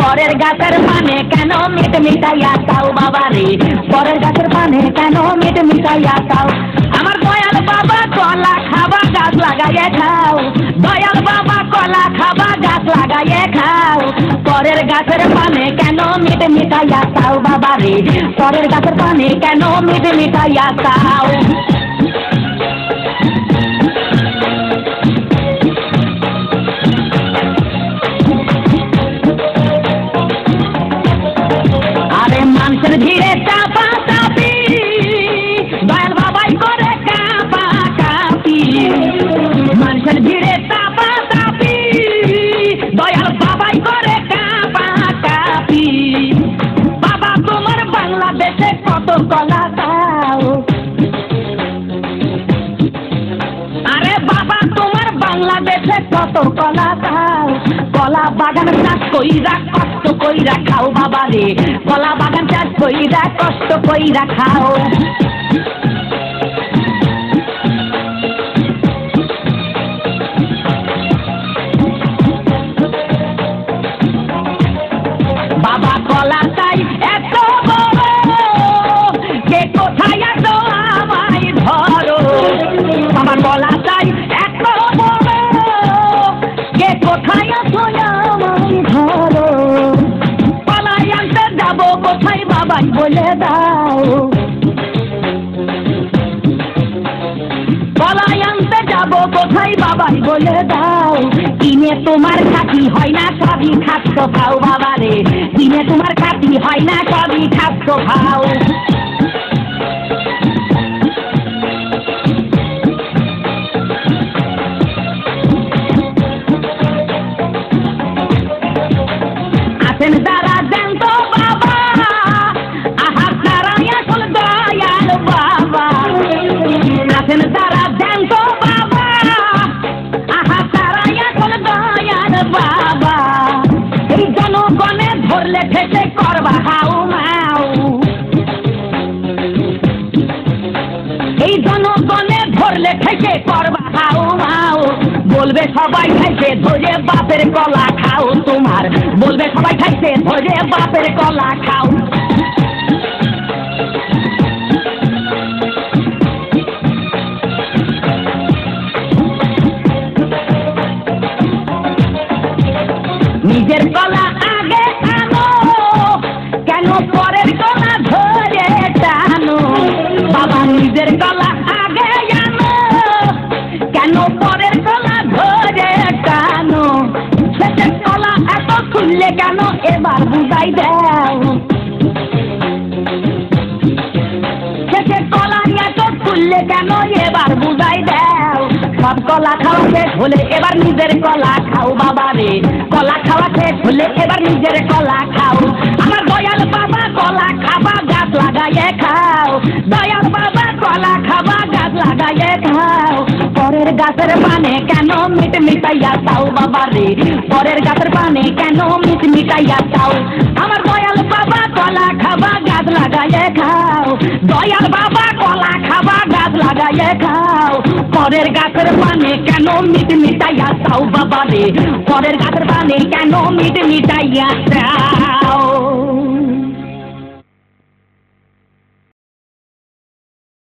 পরের গাছের পানে কেন মিট মিটাইয়া খাও বাবা রে, পরের গাছের পানে কেন মিট মিটাইয়া খাও। আমার দয়াল বাবা কলা খাবা গাছ লাগাইয়া খাও, দয়াল বাবা কলা খাবা গাছ লাগাইয়া খাও। পরের গাছের পানে কেন মিট মিটাইয়া খাও বাবা রে, পরের গাছের পানে কেন মিট মিটাইয়া খাও। মানুষের ভিড়ে চাপা চাপি দয়াল বাবাই করে কাপা কাপি, মানুষের ভিড়ে চাপা চাপি দয়াল বাবাই করে কাপা কাপি। বাবা তোমার বাংলাদেশে কত কলা খাও, আরে বাবা তোমার বাংলাদেশে কত কলা খাও। কলা বাগান চাষ কইরা কষ্ট কইরা খাও বাবা রে, কলা বাগান চাষ কইরা কষ্ট কইরা খাও। বাবা কলা চাই এত বড়, কে কোথায় এত আমায় ধরো। বাবা কলা চাই এত বড়, কে কোথায় এত আমায় ধরো। কলাই আনতে যাবো কোথায় বাবাই বলে দাও, কলাই আনতে যাবো কোথায় বাবাই বলে দাও। কিনে তোমার খাতি হয় না সবই খাচ্ছ খাও বাবা রে, কিনে তোমার খাতি হয় না সবই খাচ্ছ খাও। আছেন যারা জ্যান্ত বাবা, আহার তারাই আসল দয়াল বাবা। আছেন যারা জ্যান্ত বাবা, আহার তারাই আসল দয়াল বাবা। এই জনগণে ধরলে ঠেসে করবা হাউ মাউ, এই জনগণে ধরলে ঠেসে করবা হাউ মাউ। বলবে সবাই খাইছে ধরে বাপের কলা খাও তোমার, বলবে সবাই খাইছে ধরে বাপের কলা খাও। নিজের কলা আগে আনো, কেন পরের কলা ধরে টানো। বাবা নিজের কলা আগে আনো, কেন পরের কলা ধরে টানো। শেষের কলা এত খুললে কেন এবার বুঝাই দাও, শেষের কলা এত খুললে কেন এবার বুঝাই দাও। সব কলা খাওয়া শেষ হলে এবার নিজের কলা খাও বাবা রে, কলা খাওয়া শেষ হলে এবার নিজের কলা খাও। আমার দয়াল বাবা কলা খাবা গাছ লাগাইয়ে খাও, দয়াল বাবা কলা খাবা গাছ লাগাইয়ে খাও। পরের গাছের পানে কেন মিট মিটাইয়া খাও বাবা রে, পরের গাছের পানে কেন মিট মিটাইয়া খাও। আমার দয়াল বাবা কলা খাবা গাছ লাগাইয়ে খাও, দয়াল বাবা কলা খাবা গাছ লাগাইয়ে খাও। পরের গাছের পানে কেন মিট মিটাইয়া খাও বাবা রে, পরের গাছের পানে কেন মিট মিটাইয়া